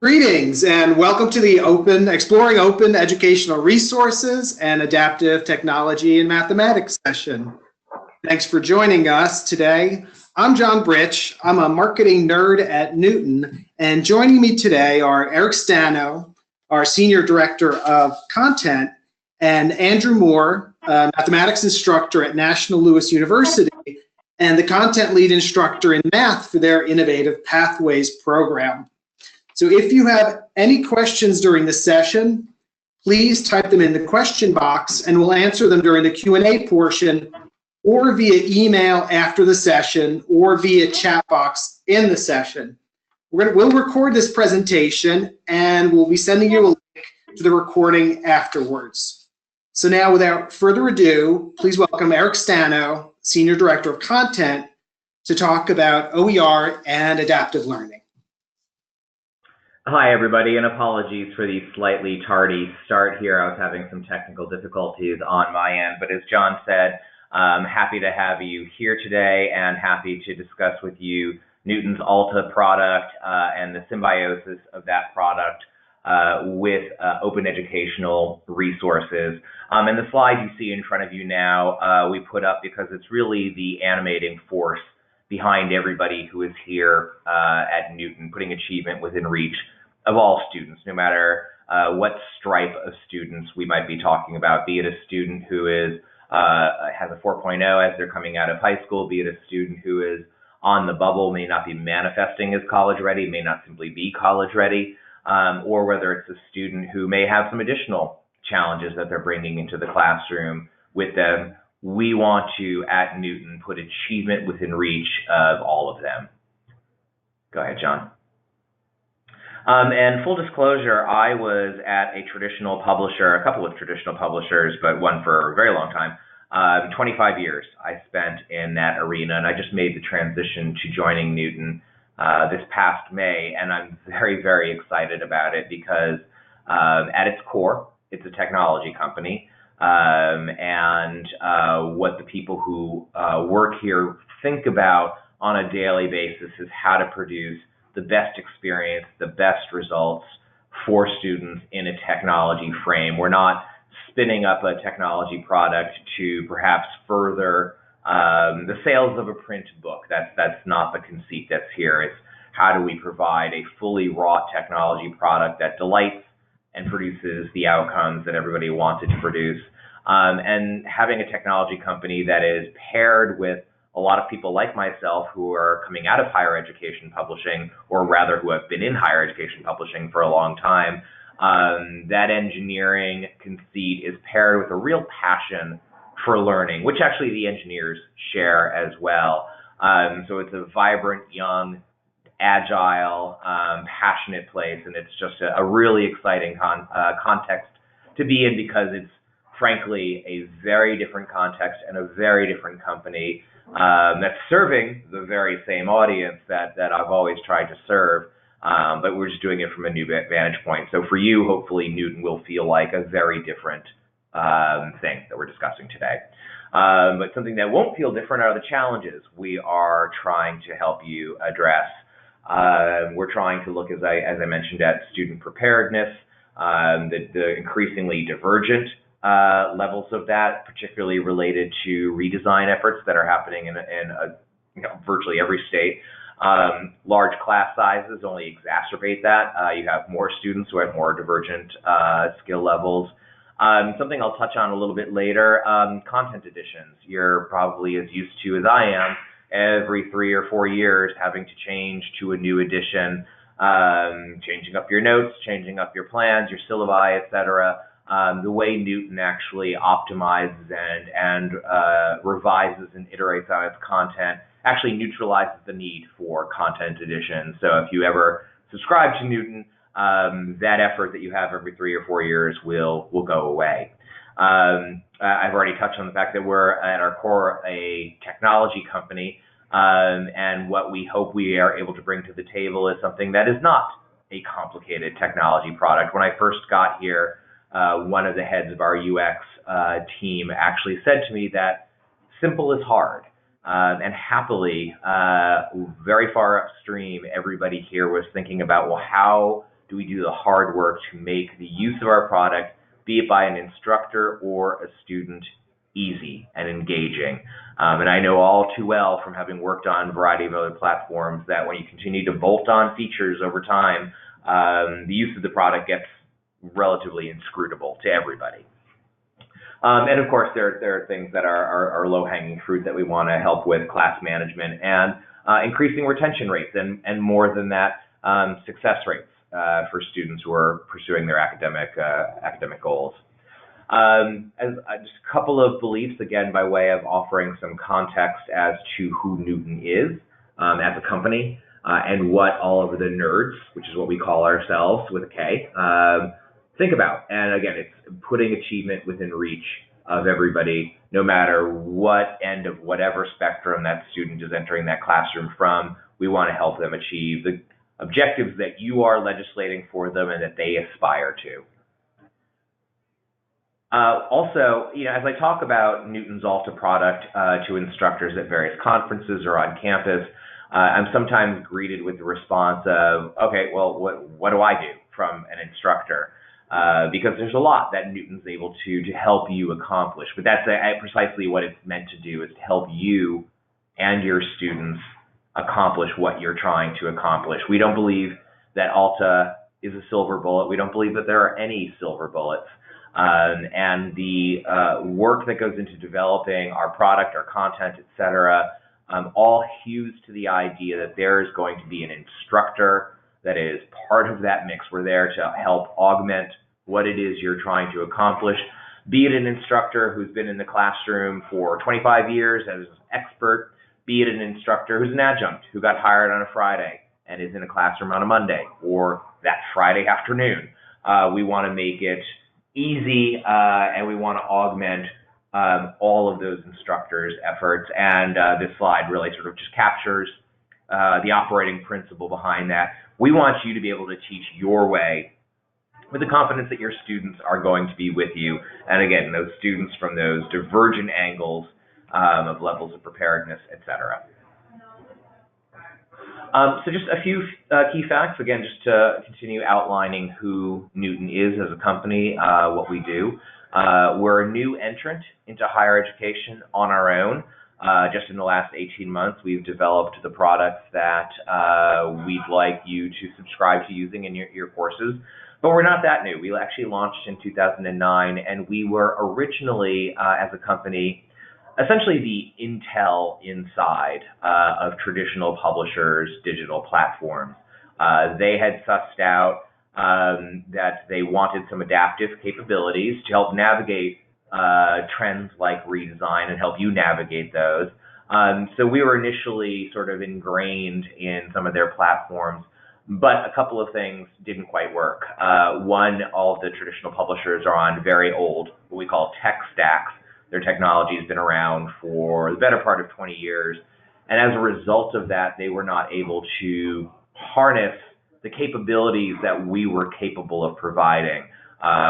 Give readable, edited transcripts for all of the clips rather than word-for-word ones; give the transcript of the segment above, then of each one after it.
Greetings and welcome to the Exploring Open Educational Resources and Adaptive Technology in Mathematics session. Thanks for joining us today. I'm John Britch. I'm a marketing nerd at Knewton, and joining me today are Eric Stano, our Senior Director of Content, and Andrew Moore, a mathematics instructor at National Louis University, and the content lead instructor in math for their Innovative Pathways program. So if you have any questions during the session, please type them in the question box and we'll answer them during the Q&A portion or via email after the session or via chat box in the session. We'll record this presentation and we'll be sending you a link to the recording afterwards. So now without further ado, please welcome Eric Stano, Senior Director of Content, to talk about OER and adaptive learning. Hi, everybody, and apologies for the slightly tardy start here. I was having some technical difficulties on my end, but as John said, I'm happy to have you here today and happy to discuss with you Knewton's Alta product and the symbiosis of that product with open educational resources. And the slide you see in front of you now, we put up because it's really the animating force behind everybody who is here at Knewton, putting achievement within reach of all students, no matter what stripe of students we might be talking about, be it a student who is has a 4.0 as they're coming out of high school, be it a student who is on the bubble, may not be manifesting as college ready, may not simply be college ready, or whether it's a student who may have some additional challenges that they're bringing into the classroom with them. We want to, at Knewton, put achievement within reach of all of them. Go ahead, John. And full disclosure, I was at a traditional publisher, a couple of traditional publishers, but one for a very long time. 25 years I spent in that arena, and I just made the transition to joining Knewton this past May, and I'm very, very excited about it because at its core, it's a technology company, and what the people who work here think about on a daily basis is how to produce the best experience, the best results for students in a technology frame. We're not spinning up a technology product to perhaps further the sales of a print book. That's not the conceit that's here. It's how do we provide a fully raw technology product that delights and produces the outcomes that everybody wanted to produce. And having a technology company that is paired with a lot of people like myself who are coming out of higher education publishing, or rather who have been in higher education publishing for a long time, that engineering conceit is paired with a real passion for learning, which actually the engineers share as well. So it's a vibrant, young, agile, passionate place, and it's just a really exciting context to be in because it's frankly a very different context and a very different company that's serving the very same audience that I've always tried to serve, but we're just doing it from a new vantage point. So for you, hopefully Knewton will feel like a very different thing that we're discussing today. But something that won't feel different are the challenges we are trying to help you address. We're trying to look, as I mentioned, at student preparedness, the increasingly divergent levels of that, particularly related to redesign efforts that are happening in virtually every state. Large class sizes only exacerbate that. You have more students who have more divergent skill levels. Something I'll touch on a little bit later, content editions. You're probably as used to as I am, every 3 or 4 years having to change to a new edition, changing up your notes, changing up your plans, your syllabi, etc. The way Knewton actually optimizes and revises and iterates on its content actually neutralizes the need for content edition. So if you ever subscribe to Knewton, that effort that you have every 3 or 4 years will go away. I've already touched on the fact that we're at our core a technology company, and what we hope we are able to bring to the table is something that is not a complicated technology product. When I first got here, one of the heads of our UX team actually said to me that simple is hard. And happily, very far upstream, everybody here was thinking about, well, how do we do the hard work to make the use of our product, be it by an instructor or a student, easy and engaging. And I know all too well from having worked on a variety of other platforms that when you continue to bolt on features over time, the use of the product gets relatively inscrutable to everybody. And of course, there are things that are low-hanging fruit that we want to help with: class management and increasing retention rates, and more than that, success rates for students who are pursuing their academic goals. As just a couple of beliefs, again, by way of offering some context as to who Knewton is as a company, and what all of the nerds, which is what we call ourselves with a K, think about. And again, it's putting achievement within reach of everybody, no matter what end of whatever spectrum that student is entering that classroom from. We want to help them achieve the objectives that you are legislating for them and that they aspire to. Also, as I talk about Knewton's Alta product to instructors at various conferences or on campus, I'm sometimes greeted with the response of, okay, well, what do I do from an instructor? Because there's a lot that Knewton's able to help you accomplish, but that's precisely what it's meant to do, is to help you and your students accomplish what you're trying to accomplish. We don't believe that Alta is a silver bullet. We don't believe that there are any silver bullets. And the work that goes into developing our product, our content, etc., all hews to the idea that there is going to be an instructor that is part of that mix. We're there to help augment what it is you're trying to accomplish, be it an instructor who's been in the classroom for 25 years as an expert, be it an instructor who's an adjunct who got hired on a Friday and is in a classroom on a Monday or that Friday afternoon. We want to make it easy, and we want to augment all of those instructors' efforts. And this slide really sort of just captures the operating principle behind that. We want you to be able to teach your way with the confidence that your students are going to be with you. And again, those students from those divergent angles of levels of preparedness, etc. So just a few key facts, again, just to continue outlining who Knewton is as a company, what we do. We're a new entrant into higher education on our own. Just in the last 18 months, we've developed the products that we'd like you to subscribe to using in your courses. But we're not that new. We actually launched in 2009, and we were originally, as a company, essentially the Intel inside of traditional publishers' digital platforms. They had sussed out that they wanted some adaptive capabilities to help navigate trends like redesign and help you navigate those. So we were initially sort of ingrained in some of their platforms, but a couple of things didn't quite work. One, all of the traditional publishers are on very old, what we call tech stacks. Their technology has been around for the better part of 20 years. And as a result of that, they were not able to harness the capabilities that we were capable of providing.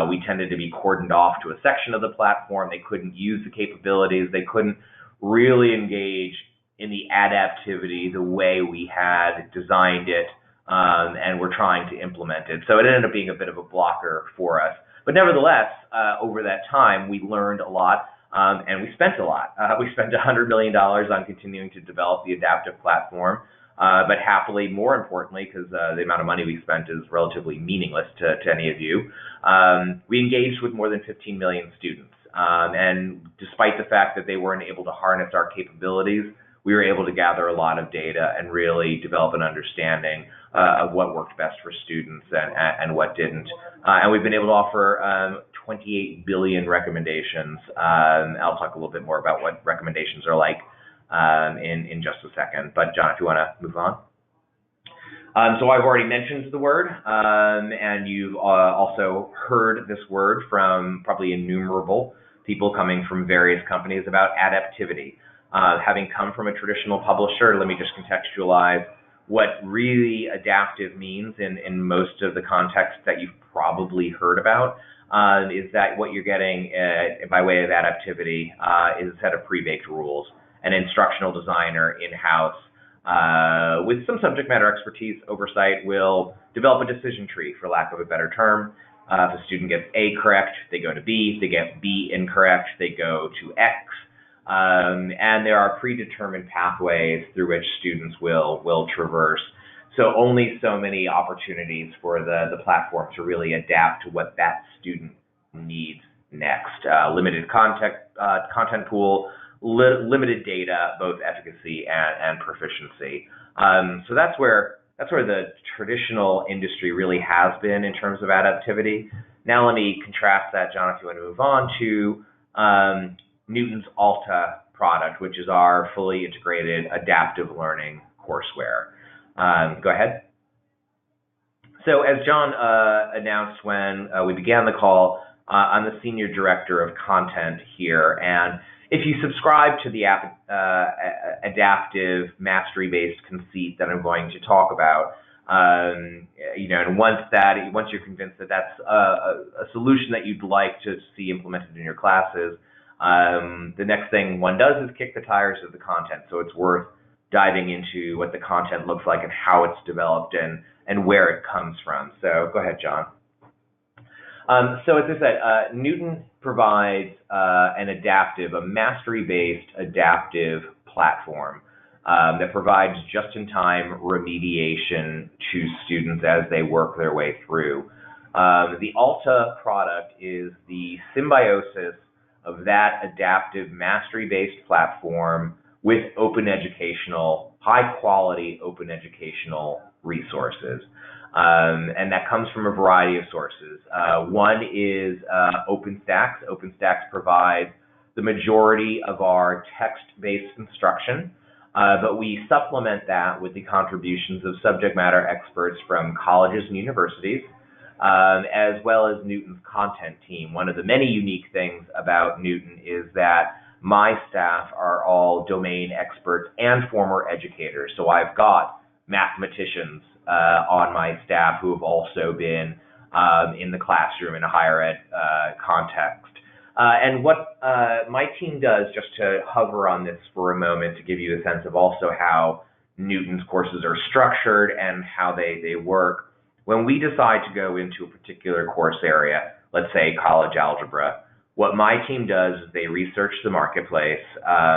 We tended to be cordoned off to a section of the platform. They couldn't use the capabilities. They couldn't really engage in the adaptivity the way we had designed it and were trying to implement it. So it ended up being a bit of a blocker for us. But nevertheless, over that time, we learned a lot. And we spent a lot. We spent $100 million on continuing to develop the adaptive platform, but happily, more importantly, because the amount of money we spent is relatively meaningless to any of you, we engaged with more than 15 million students. And despite the fact that they weren't able to harness our capabilities, we were able to gather a lot of data and really develop an understanding of what worked best for students and what didn't. And we've been able to offer 28 billion recommendations. I'll talk a little bit more about what recommendations are like in just a second. But John, if you want to move on. So I've already mentioned the word, and you've also heard this word from probably innumerable people coming from various companies about adaptivity. Having come from a traditional publisher, let me just contextualize what really adaptive means in most of the contexts that you've probably heard about. Is that what you're getting by way of adaptivity is a set of pre-baked rules, an instructional designer in-house with some subject matter expertise oversight, will develop a decision tree, for lack of a better term. If a student gets A correct, they go to B. If they get B incorrect, they go to X. And there are predetermined pathways through which students will traverse. So only so many opportunities for the platform to really adapt to what that student needs next. Limited content pool, limited data, both efficacy and proficiency. So that's where the traditional industry really has been in terms of adaptivity. Now let me contrast that, John, if you want to move on to Knewton's Alta product, which is our fully integrated adaptive learning courseware. Go ahead. So as John announced when we began the call, I'm the Senior Director of Content here, and if you subscribe to the adaptive mastery-based conceit that I'm going to talk about, and once you're convinced that that's a solution that you'd like to see implemented in your classes, the next thing one does is kick the tires of the content. So it's worth diving into what the content looks like and how it's developed and where it comes from. So go ahead, John. So as I said, Knewton provides a mastery-based adaptive platform that provides just-in-time remediation to students as they work their way through. The Alta product is the symbiosis of that adaptive mastery-based platform with high-quality open educational resources. And that comes from a variety of sources. One is OpenStax. OpenStax provides the majority of our text-based instruction, but we supplement that with the contributions of subject matter experts from colleges and universities, as well as Knewton's content team. One of the many unique things about Knewton is that my staff are all domain experts and former educators. So I've got mathematicians on my staff who have also been in the classroom in a higher ed context. And what my team does, just to hover on this for a moment to give you a sense of also how Knewton's courses are structured and how they work, when we decide to go into a particular course area, let's say college algebra, what my team does is they research the marketplace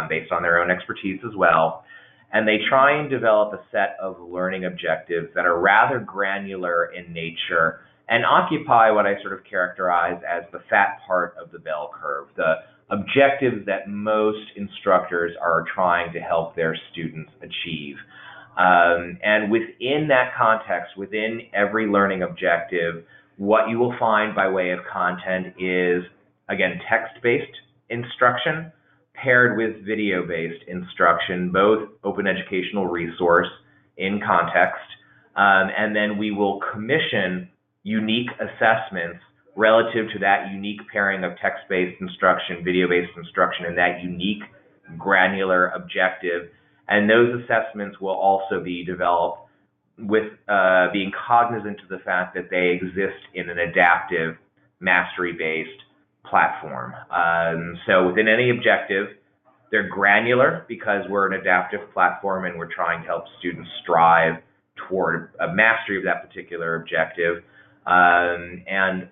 based on their own expertise as well, and they try and develop a set of learning objectives that are rather granular in nature and occupy what I sort of characterize as the fat part of the bell curve, the objectives that most instructors are trying to help their students achieve. And within that context, within every learning objective, what you will find by way of content is, again, text-based instruction paired with video-based instruction, both open educational resource in context, and then we will commission unique assessments relative to that unique pairing of text-based instruction, video-based instruction, and that unique granular objective. And those assessments will also be developed with being cognizant of the fact that they exist in an adaptive, mastery-based platform. So within any objective, they're granular because we're an adaptive platform and we're trying to help students strive toward a mastery of that particular objective. And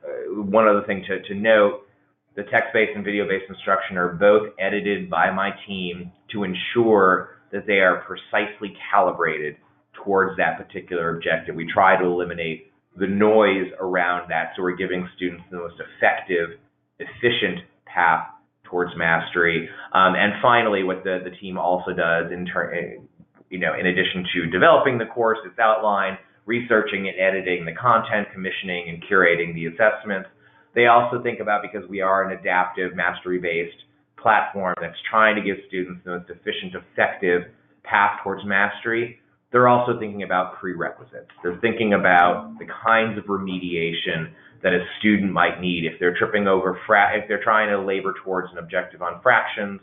one other thing to note, the text-based and video-based instruction are both edited by my team to ensure that they are precisely calibrated towards that particular objective. We try to eliminate the noise around that, so we're giving students the most effective, efficient path towards mastery. And finally, what the team also does in addition to developing the course, its outline, researching and editing the content, commissioning and curating the assessments, they also think about, because we are an adaptive, mastery-based platform that's trying to give students the most efficient, effective path towards mastery, they're also thinking about prerequisites. They're thinking about the kinds of remediation that a student might need if they're tripping over, if they're trying to labor towards an objective on fractions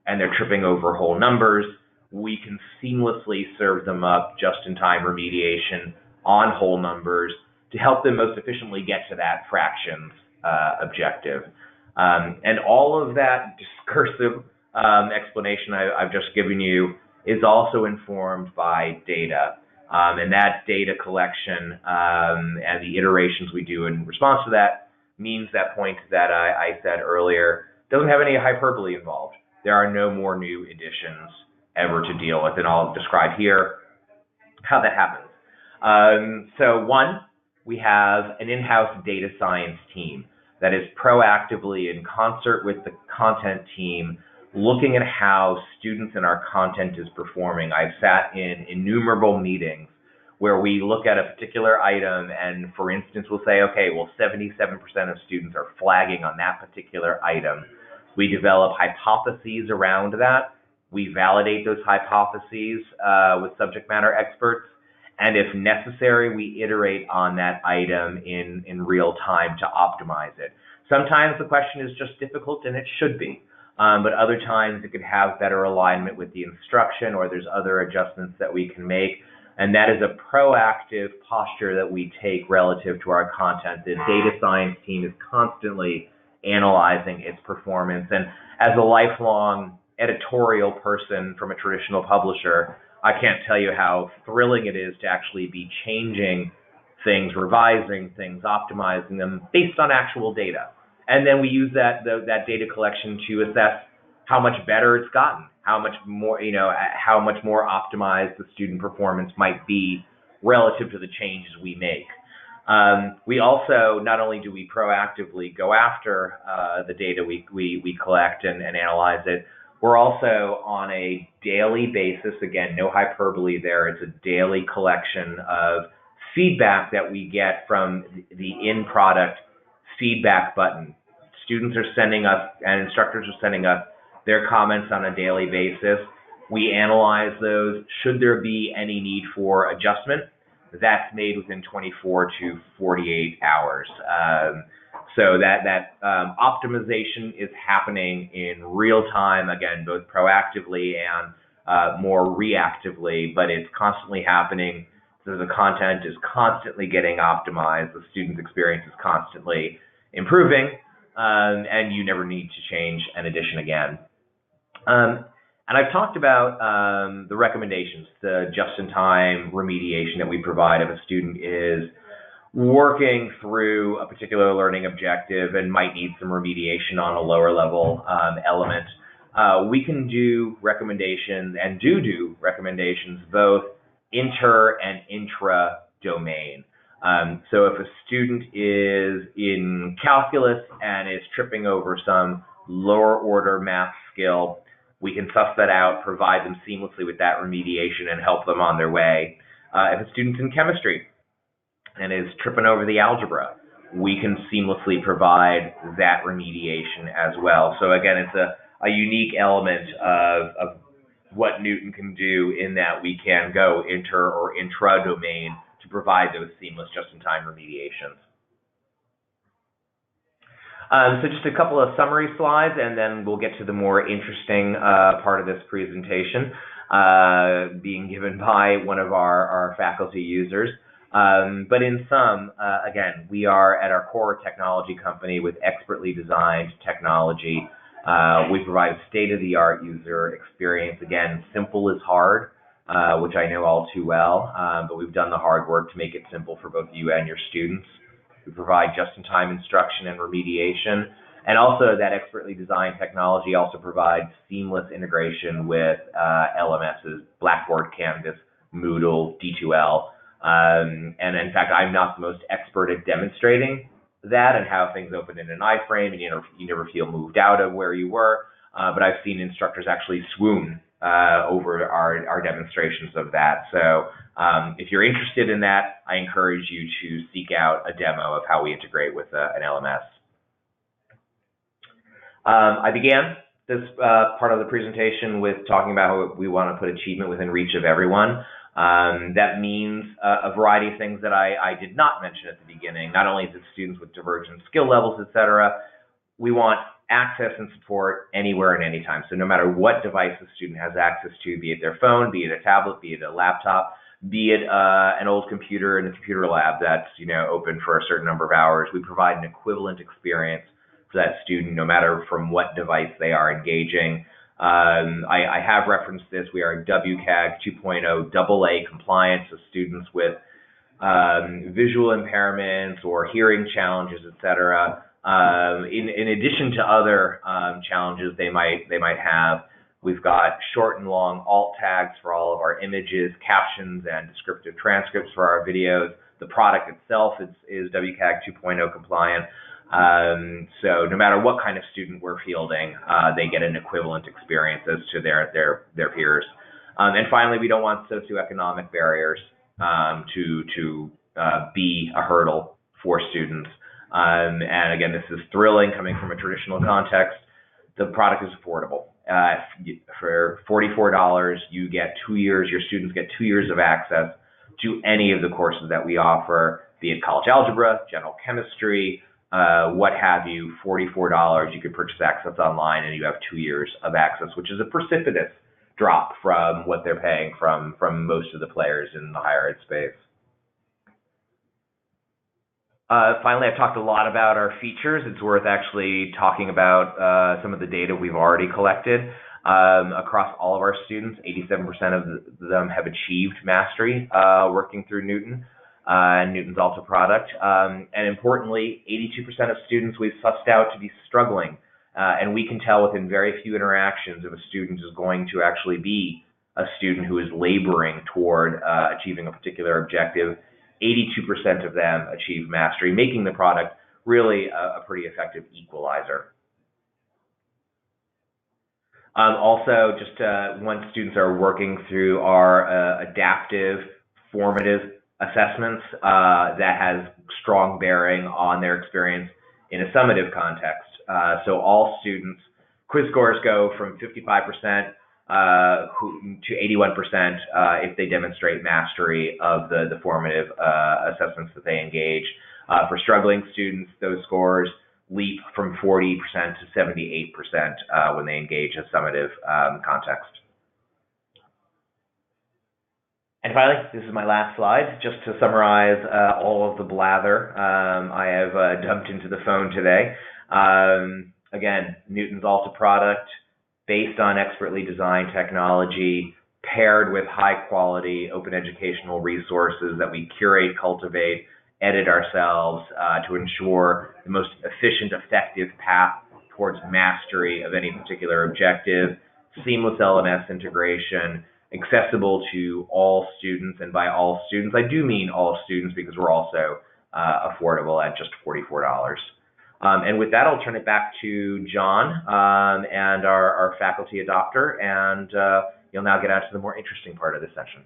and they're tripping over whole numbers. We can seamlessly serve them up just-in-time remediation on whole numbers to help them most efficiently get to that fractions objective. And all of that discursive explanation I've just given you is also informed by data. And that data collection and the iterations we do in response to that means that point that I said earlier doesn't have any hyperbole involved. There are no more new additions ever to deal with, and I'll describe here how that happens. So one, we have an in-house data science team that is proactively in concert with the content team looking at how students in our content is performing. I've sat in innumerable meetings where we look at a particular item and, for instance, we'll say, okay, well, 77% of students are flagging on that particular item. We develop hypotheses around that. We validate those hypotheses with subject matter experts. And if necessary, we iterate on that item in real time to optimize it. Sometimes the question is just difficult, and it should be. But other times it could have better alignment with the instruction, or there's other adjustments that we can make. And that is a proactive posture that we take relative to our content. The data science team is constantly analyzing its performance. And as a lifelong editorial person from a traditional publisher, I can't tell you how thrilling it is to actually be changing things, revising things, optimizing them based on actual data. And then we use that data collection to assess how much better it's gotten, how much more, how much more optimized the student performance might be relative to the changes we make. We also, not only do we proactively go after the data we collect and analyze it, we're also on a daily basis, again, no hyperbole there, it's a daily collection of feedback that we get from the in-product feedback button. Students are sending us, and instructors are sending us their comments on a daily basis. We analyze those. Should there be any need for adjustment, that's made within 24 to 48 hours. So that optimization is happening in real time, again, both proactively and more reactively, but it's constantly happening. So the content is constantly getting optimized. The student's experience is constantly improving, and you never need to change an edition again. And I've talked about the recommendations, the just-in-time remediation that we provide if a student is working through a particular learning objective and might need some remediation on a lower level element. We can do recommendations and do recommendations both inter and intra domain. So if a student is in calculus and is tripping over some lower order math skill, we can suss that out, provide them seamlessly with that remediation, and help them on their way. If a student's in chemistry and is tripping over the algebra, we can seamlessly provide that remediation as well. So again, it's a unique element of what Knewton can do in that we can go inter or intra-domain to provide those seamless just-in-time remediations. So just a couple of summary slides, and then we'll get to the more interesting part of this presentation being given by one of our faculty users. But in sum, again, we are at our core technology company with expertly designed technology. We provide state-of-the-art user experience. Again, simple is hard, which I know all too well, but we've done the hard work to make it simple for both you and your students. We provide just-in-time instruction and remediation, and also that expertly designed technology also provides seamless integration with LMSs, Blackboard, Canvas, Moodle, D2L. And in fact, I'm not the most expert at demonstrating that and how things open in an iframe, and you never feel moved out of where you were, but I've seen instructors actually swoon over our demonstrations of that. So if you're interested in that, I encourage you to seek out a demo of how we integrate with an LMS. I began this part of the presentation with talking about how we want to put achievement within reach of everyone. That means a variety of things that I did not mention at the beginning. Not only is it students with divergent skill levels, etc., we want access and support anywhere and anytime. So no matter what device the student has access to, be it their phone, be it a tablet, be it a laptop, be it an old computer in a computer lab that's open for a certain number of hours, we provide an equivalent experience for that student no matter from what device they are engaging. I have referenced this. We are WCAG 2.0 AA compliant, so students with visual impairments or hearing challenges, etc. In addition to other challenges they might have, we've got short and long alt tags for all of our images, captions, and descriptive transcripts for our videos. The product itself is WCAG 2.0 compliant. So no matter what kind of student we're fielding, they get an equivalent experience as to their peers. And finally, we don't want socioeconomic barriers to be a hurdle for students. And again, this is thrilling coming from a traditional context. The product is affordable. For $44, you get 2 years, your students get 2 years of access to any of the courses that we offer, be it college algebra, general chemistry, what have you. $44, you can purchase access online and you have 2 years of access, which is a precipitous drop from what they're paying from most of the players in the higher ed space. Finally, I've talked a lot about our features. It's worth actually talking about some of the data we've already collected. Across all of our students, 87% of them have achieved mastery working through Knewton and Knewton's Alta product. And importantly, 82% of students we've sussed out to be struggling. And we can tell within very few interactions if a student is going to actually be a student who is laboring toward achieving a particular objective. 82% of them achieve mastery, making the product really a pretty effective equalizer. Also, just once students are working through our adaptive, formative assessments, that has strong bearing on their experience in a summative context. So all students, quiz scores go from 55% to 81% if they demonstrate mastery of the formative assessments that they engage. For struggling students, those scores leap from 40% to 78% when they engage a summative context. And finally, this is my last slide, just to summarize all of the blather I have dumped into the phone today. Again, Knewton's Alta product, based on expertly designed technology, paired with high-quality open educational resources that we curate, cultivate, edit ourselves to ensure the most efficient, effective path towards mastery of any particular objective, seamless LMS integration, accessible to all students, and by all students, I do mean all students because we're also affordable at just $44. And with that, I'll turn it back to John and our faculty adopter, and you'll now get out to the more interesting part of this session.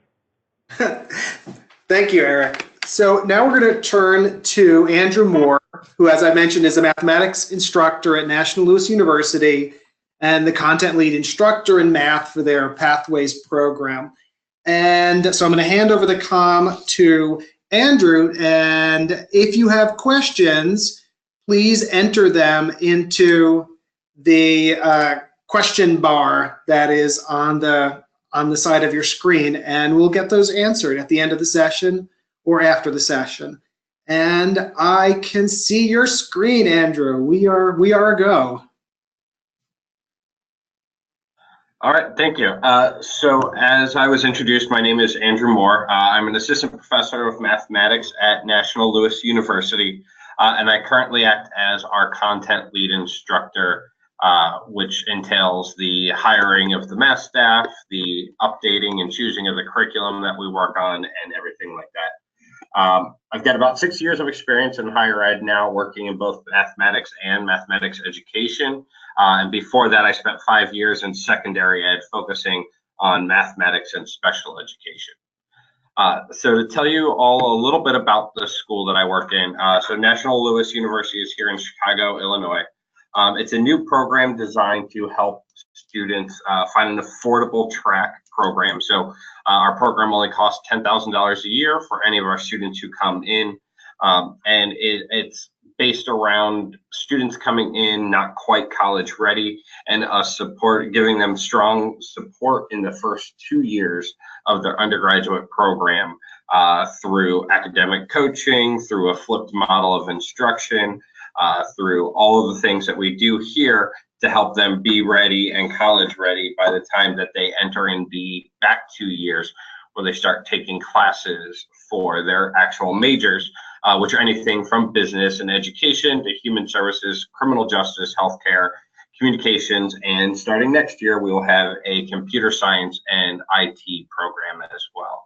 Thank you, Eric. So now we're going to turn to Andrew Moore, who, as I mentioned, is a mathematics instructor at National Louis University and the content lead instructor in math for their Pathways program. And so I'm going to hand over the comm to Andrew, and if you have questions, please enter them into the question bar that is on the side of your screen, and we'll get those answered at the end of the session or after the session. And I can see your screen, Andrew. We are a go. All right, thank you. So as I was introduced, my name is Andrew Moore. I'm an assistant professor of mathematics at National Louis University, and I currently act as our content lead instructor, which entails the hiring of the math staff, the updating and choosing of the curriculum that we work on, and everything like that. I've got about 6 years of experience in higher ed now, working in both mathematics and mathematics education. And before that, I spent 5 years in secondary ed, focusing on mathematics and special education. So to tell you all a little bit about the school that I work in, so National Louis University is here in Chicago, Illinois. It's a new program designed to help students find an affordable track program. So our program only costs $10,000 a year for any of our students who come in, and it's based around students coming in not quite college ready, and giving them strong support in the first 2 years of their undergraduate program through academic coaching, through a flipped model of instruction, through all of the things that we do here to help them be ready and college ready by the time that they enter in the back 2 years, where they start taking classes for their actual majors, which are anything from business and education to human services, criminal justice, healthcare, communications, and starting next year, we will have a computer science and IT program as well.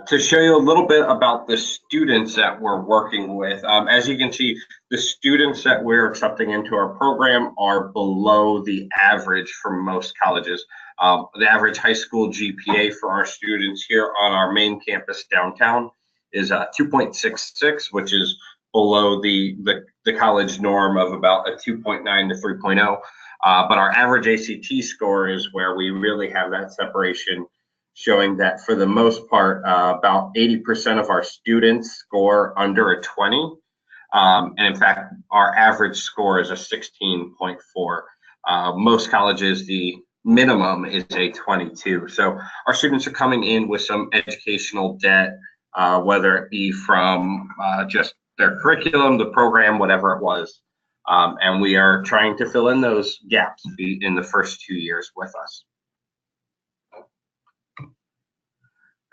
To show you a little bit about the students that we're working with, as you can see, the students that we're accepting into our program are below the average for most colleges. The average high school GPA for our students here on our main campus downtown is 2.66, which is below the college norm of about a 2.9 to 3.0. But our average ACT score is where we really have that separation, showing that for the most part, about 80% of our students score under a 20. And in fact, our average score is a 16.4. Most colleges, the minimum is a 22. So our students are coming in with some educational debt, whether it be from just their curriculum, the program, whatever it was. And we are trying to fill in those gaps in the first 2 years with us.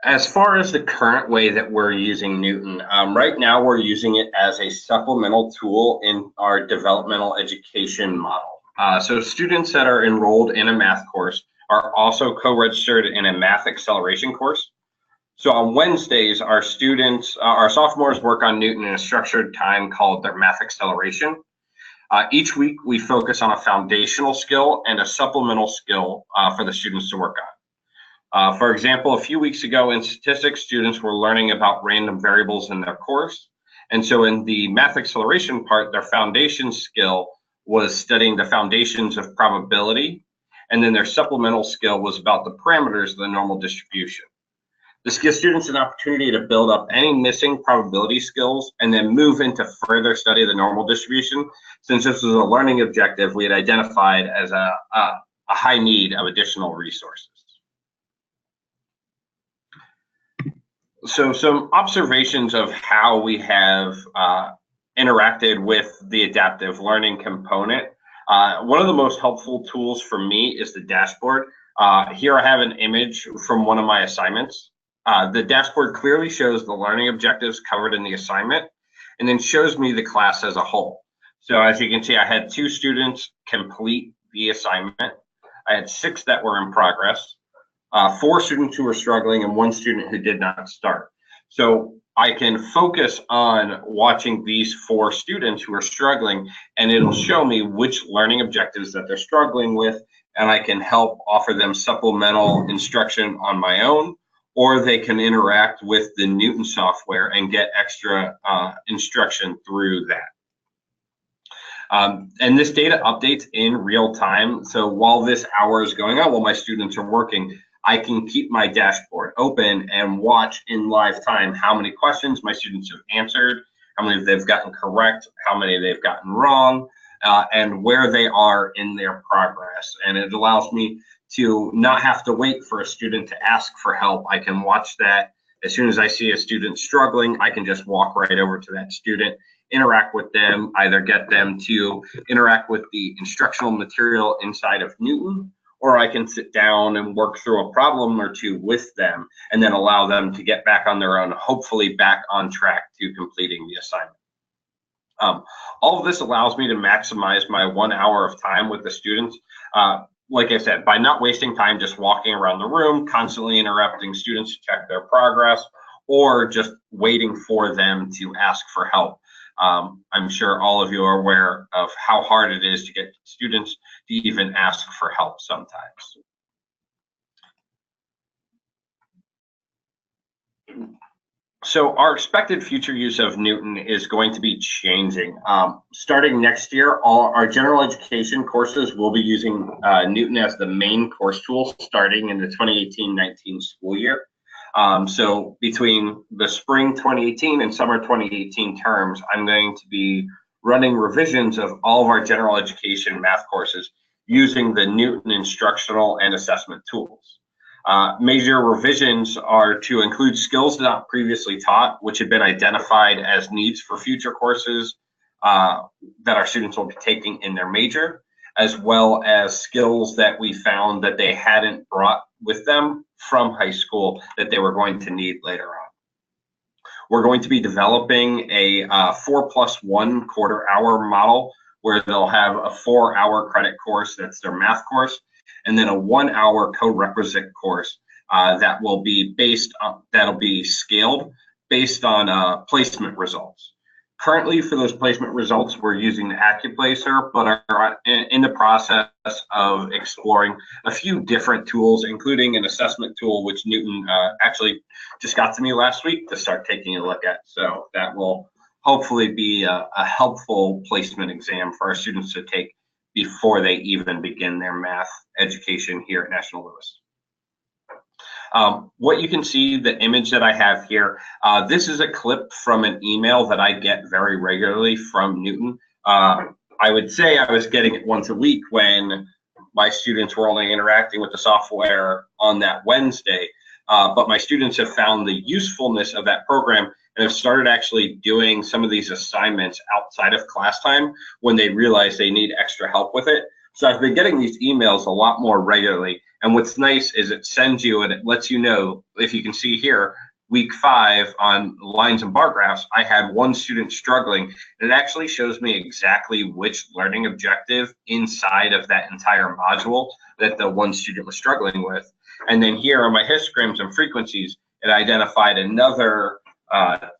As far as the current way that we're using Knewton, right now we're using it as a supplemental tool in our developmental education model. So students that are enrolled in a math course are also co-registered in a math acceleration course. So on Wednesdays, our students, our sophomores work on Knewton in a structured time called their math acceleration. Each week we focus on a foundational skill and a supplemental skill for the students to work on. For example, a few weeks ago in statistics, students were learning about random variables in their course. And so in the math acceleration part, their foundation skill was studying the foundations of probability. And then their supplemental skill was about the parameters of the normal distribution. This gives students an opportunity to build up any missing probability skills and then move into further study of the normal distribution. Since this was a learning objective, we had identified as a high need of additional resources. So some observations of how we have interacted with the adaptive learning component. One of the most helpful tools for me is the dashboard. Here I have an image from one of my assignments. The dashboard clearly shows the learning objectives covered in the assignment and then shows me the class as a whole. So as you can see, I had 2 students complete the assignment. I had 6 that were in progress. 4 students who were struggling and 1 student who did not start. So I can focus on watching these 4 students who are struggling, and it'll show me which learning objectives that they're struggling with, and I can help offer them supplemental instruction on my own, or they can interact with the Knewton software and get extra instruction through that. And this data updates in real time. So while this hour is going on, while my students are working, I can keep my dashboard open and watch in live time how many questions my students have answered, how many they've gotten correct, how many they've gotten wrong, and where they are in their progress. And it allows me to not have to wait for a student to ask for help. I can watch that. As soon as I see a student struggling, I can just walk right over to that student, interact with them, either get them to interact with the instructional material inside of Knewton, or I can sit down and work through a problem or 2 with them and then allow them to get back on their own, hopefully back on track to completing the assignment. All of this allows me to maximize my 1 hour of time with the students. Like I said, by not wasting time just walking around the room, constantly interrupting students to check their progress, or just waiting for them to ask for help. I'm sure all of you are aware of how hard it is to get students to even ask for help sometimes. So our expected future use of Knewton is going to be changing. Starting next year, all our general education courses will be using Knewton as the main course tool starting in the 2018-19 school year. So between the spring 2018 and summer 2018 terms, I'm going to be running revisions of all of our general education math courses using the Knewton instructional and assessment tools. Major revisions are to include skills not previously taught, which had been identified as needs for future courses, that our students will be taking in their major, as well as skills that we found that they hadn't brought with them from high school that they were going to need later on. We're going to be developing a 4+1 quarter-hour model where they'll have a 4-hour credit course, that's their math course, and then a 1-hour co-requisite course that will be that'll be scaled based on placement results. Currently, for those placement results, we're using the AccuPlacer, but are in the process of exploring a few different tools, including an assessment tool, which Knewton actually just got to me last week to start taking a look at. So that will hopefully be a helpful placement exam for our students to take before they even begin their math education here at National Louis. What you can see, the image that I have here, this is a clip from an email that I get very regularly from Knewton. I would say I was getting it once a week when my students were only interacting with the software on that Wednesday. But my students have found the usefulness of that program and have started actually doing some of these assignments outside of class time when they realize they need extra help with it. So I've been getting these emails a lot more regularly. And what's nice is it sends you and it lets you know, if you can see here, week 5 on lines and bar graphs, I had one student struggling. And it actually shows me exactly which learning objective inside of that entire module that the one student was struggling with. And then here on my histograms and frequencies, it identified another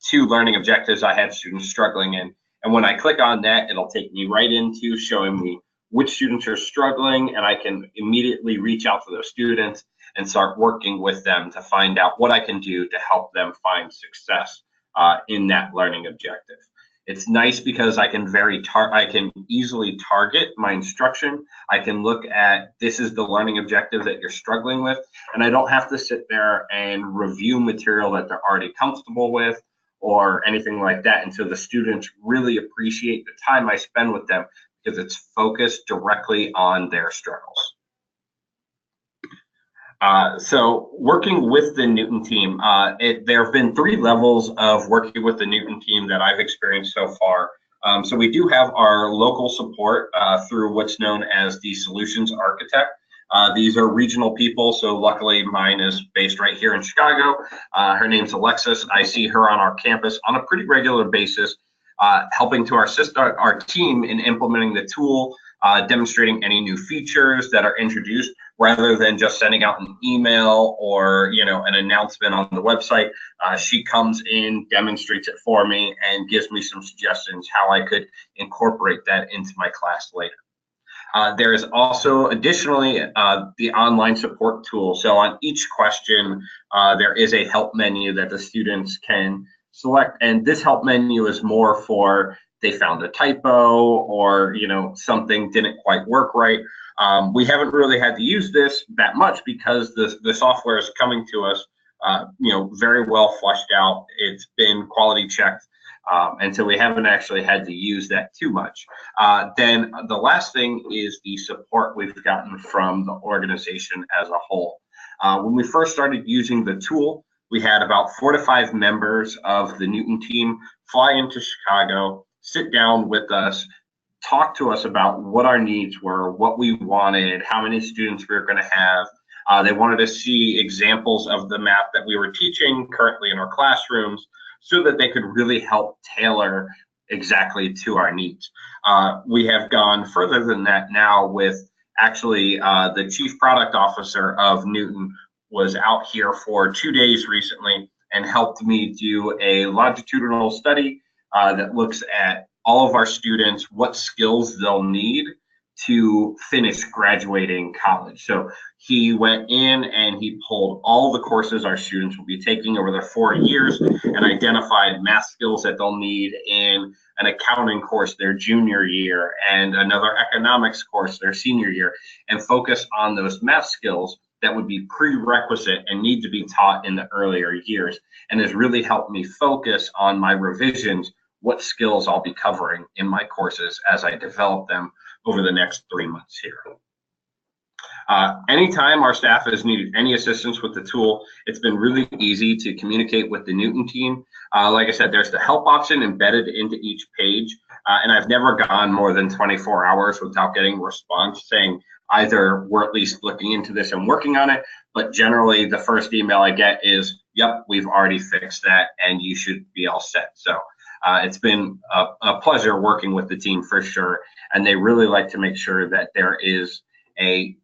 2 learning objectives I had students struggling in. And when I click on that, it'll take me right into showing me which students are struggling, and I can immediately reach out to those students and start working with them to find out what I can do to help them find success in that learning objective. It's nice because I can easily target my instruction. I can look at, this is the learning objective that you're struggling with, and I don't have to sit there and review material that they're already comfortable with or anything like that until the students really appreciate the time I spend with them, because it's focused directly on their struggles. So working with the Knewton team, there have been 3 levels of working with the Knewton team that I've experienced so far. So we do have our local support through what's known as the solutions architect. These are regional people, so luckily mine is based right here in Chicago. Her name's Alexis. I see her on our campus on a pretty regular basis, helping to assist our team in implementing the tool, demonstrating any new features that are introduced, rather than just sending out an email or an announcement on the website. She comes in, demonstrates it for me, and gives me some suggestions how I could incorporate that into my class later. There is also additionally the online support tool. So on each question, there is a help menu that the students can select, and this help menu is more for they found a typo or something didn't quite work right. We haven't really had to use this that much because the software is coming to us very well fleshed out. It's been quality checked, and so we haven't actually had to use that too much. Then the last thing is the support we've gotten from the organization as a whole. When we first started using the tool, we had about 4 to 5 members of the Knewton team fly into Chicago, sit down with us, talk to us about what our needs were, what we wanted, how many students we were going to have. They wanted to see examples of the math that we were teaching currently in our classrooms so that they could really help tailor exactly to our needs. We have gone further than that now with actually the chief product officer of Knewton was out here for 2 days recently and helped me do a longitudinal study that looks at all of our students, what skills they'll need to finish graduating college. So he went in and he pulled all the courses our students will be taking over their 4 years and identified math skills that they'll need in an accounting course their junior year and another economics course their senior year, and focus on those math skills that would be prerequisite and need to be taught in the earlier years, and has really helped me focus on my revisions, what skills I'll be covering in my courses as I develop them over the next 3 months here. Anytime our staff has needed any assistance with the tool, it's been really easy to communicate with the Knewton team. Like I said, there's the help option embedded into each page. And I've never gone more than 24 hours without getting a response saying either we're at least looking into this and working on it, but generally the first email I get is, yep, we've already fixed that and you should be all set. So it's been a pleasure working with the team for sure. And they really like to make sure that there is a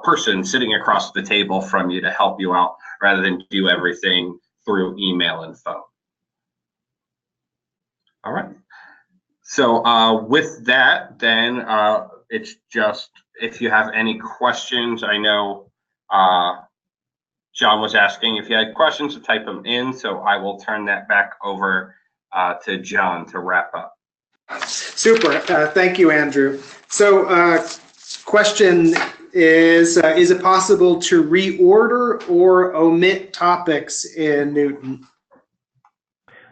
person sitting across the table from you to help you out rather than do everything through email and phone. All right. So with that, then it's just if you have any questions. I know John was asking if you had questions to type them in, so I will turn that back over to John to wrap up. Super. Thank you, Andrew. So question is it possible to reorder or omit topics in Knewton?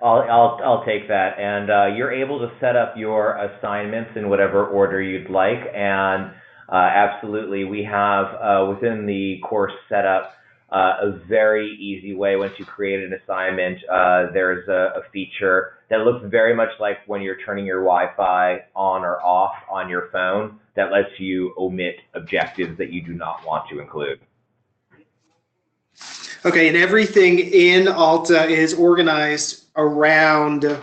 I'll take that, and you're able to set up your assignments in whatever order you'd like, and absolutely, we have within the course setup a very easy way. Once you create an assignment, there's a feature that looks very much like when you're turning your Wi-Fi on or off on your phone that lets you omit objectives that you do not want to include. Okay, and everything in Alta is organized around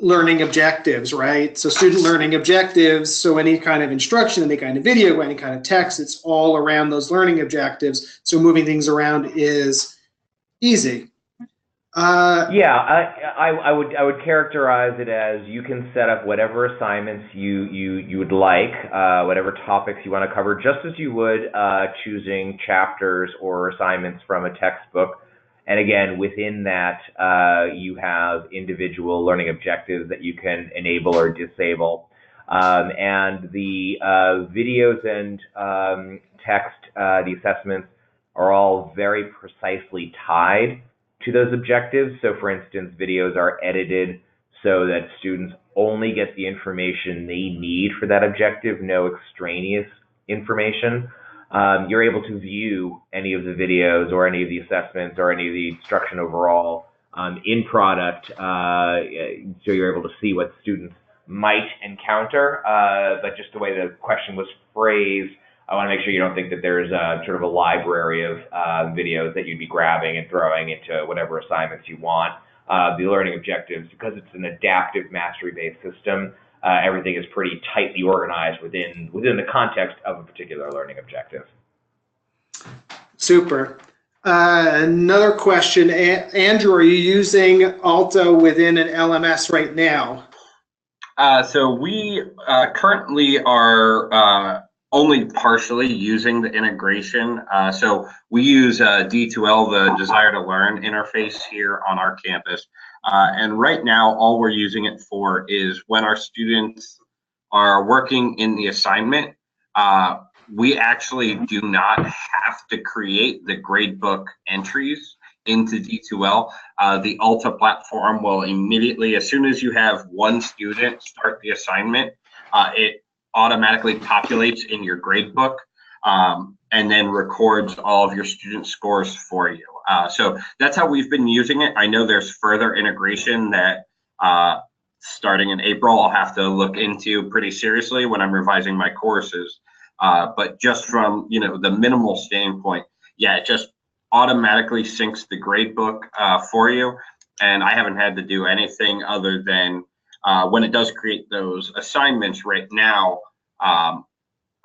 learning objectives, right? So student learning objectives, so any kind of instruction, any kind of video, any kind of text, it's all around those learning objectives. So moving things around is easy. Yeah, I would characterize it as you can set up whatever assignments you would like, whatever topics you want to cover, just as you would choosing chapters or assignments from a textbook. And again, within that, you have individual learning objectives that you can enable or disable. And the videos and text, the assessments are all very precisely tied to those objectives. So for instance, videos are edited so that students only get the information they need for that objective, no extraneous information. You're able to view any of the videos or any of the assessments or any of the instruction overall in product, so you're able to see what students might encounter. But just the way the question was phrased, I want to make sure you don't think that there's sort of a library of videos that you'd be grabbing and throwing into whatever assignments you want. The learning objectives, because it's an adaptive mastery-based system, everything is pretty tightly organized within the context of a particular learning objective. Super. Another question, Andrew, are you using Alta within an LMS right now? So we currently are only partially using the integration. So we use D2L, the Desire to Learn interface here on our campus. And right now, all we're using it for is when our students are working in the assignment, we actually do not have to create the gradebook entries into D2L. The Alta platform will immediately, as soon as you have one student start the assignment, it automatically populates in your gradebook and then records all of your student scores for you. So that's how we've been using it. I know there's further integration that starting in April I'll have to look into pretty seriously when I'm revising my courses. But just from the minimal standpoint, yeah, it just automatically syncs the gradebook for you, and I haven't had to do anything other than when it does create those assignments right now. I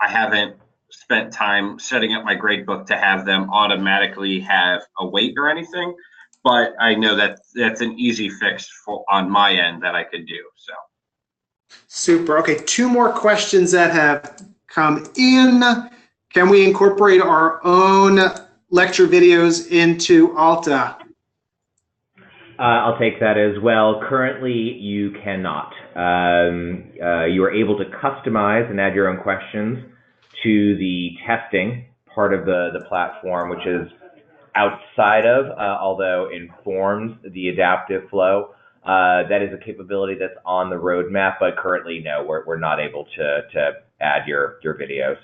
haven't spent time setting up my gradebook to have them automatically have a weight or anything, but I know that that's an easy fix on my end that I could do. So super. Okay, two more questions that have come in. Can we incorporate our own lecture videos into Alta? I'll take that as well. Currently, you cannot. You are able to customize and add your own questions to the testing part of the platform, which is outside of, although informs the adaptive flow. That is a capability that's on the roadmap, but currently, no, we're not able to add your videos.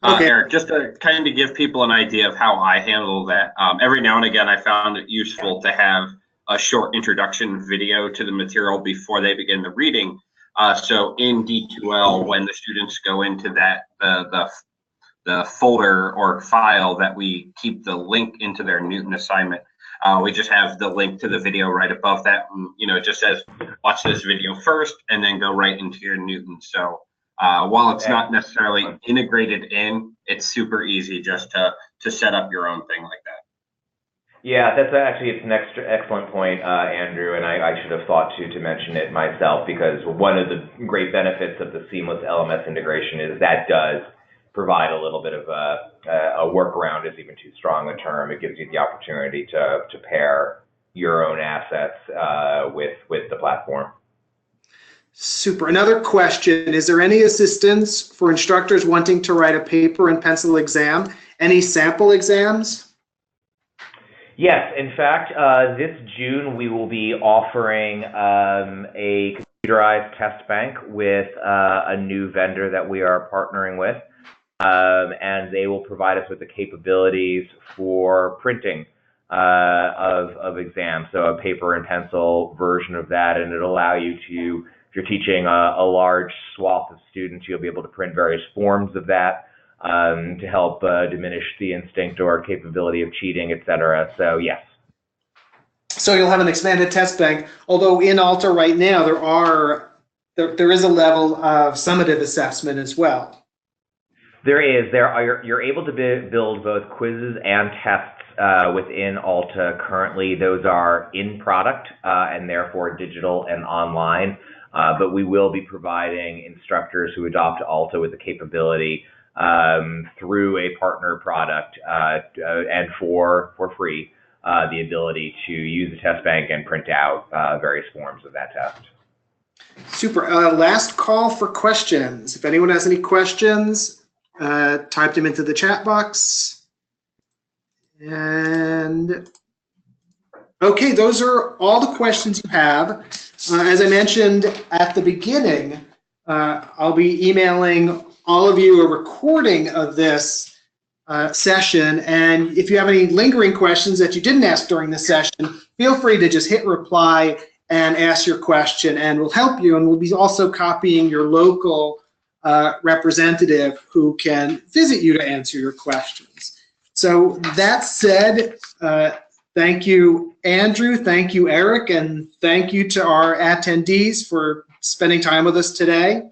Okay. Eric, just to kind of give people an idea of how I handle that, every now and again I found it useful to have a short introduction video to the material before they begin the reading. So in D2L, when the students go into that the folder or file that we keep the link into their Knewton assignment, we just have the link to the video right above that. And, it just says, watch this video first and then go right into your Knewton. So while it's not necessarily integrated in, it's super easy just to set up your own thing like that. Yeah, that's actually, it's an excellent point, Andrew, and I should have thought to mention it myself, because one of the great benefits of the seamless LMS integration is that does provide a little bit of a workaround, is even too strong a term. It gives you the opportunity to pair your own assets with the platform. Super. Another question, is there any assistance for instructors wanting to write a paper and pencil exam? Any sample exams? Yes, in fact, this June we will be offering a computerized test bank with a new vendor that we are partnering with, and they will provide us with the capabilities for printing of exams, so a paper and pencil version of that, and it'll allow you to, if you're teaching a large swath of students, you'll be able to print various forms of that. To help diminish the instinct or capability of cheating, etc. So yes. So you'll have an expanded test bank, although in Alta right now there is a level of summative assessment as well. There is. You're able to build both quizzes and tests within Alta currently. Those are in product and therefore digital and online. But we will be providing instructors who adopt Alta with the capability through a partner product and for free, the ability to use the test bank and print out various forms of that test. Super. Last call for questions. If anyone has any questions, type them into the chat box. And okay, those are all the questions you have. As I mentioned at the beginning, I'll be emailing all of you a recording of this session, and if you have any lingering questions that you didn't ask during the session, feel free to just hit reply and ask your question, and we'll help you, and we'll be also copying your local representative who can visit you to answer your questions. So that said, thank you, Andrew, thank you, Eric, and thank you to our attendees for spending time with us today.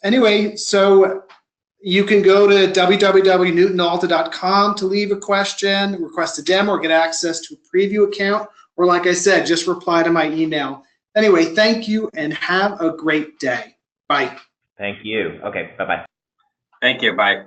Anyway, so you can go to www.knewtonalta.com to leave a question, request a demo, or get access to a preview account, or like I said, just reply to my email. Anyway, thank you and have a great day. Bye. Thank you. Okay, bye-bye. Thank you. Bye.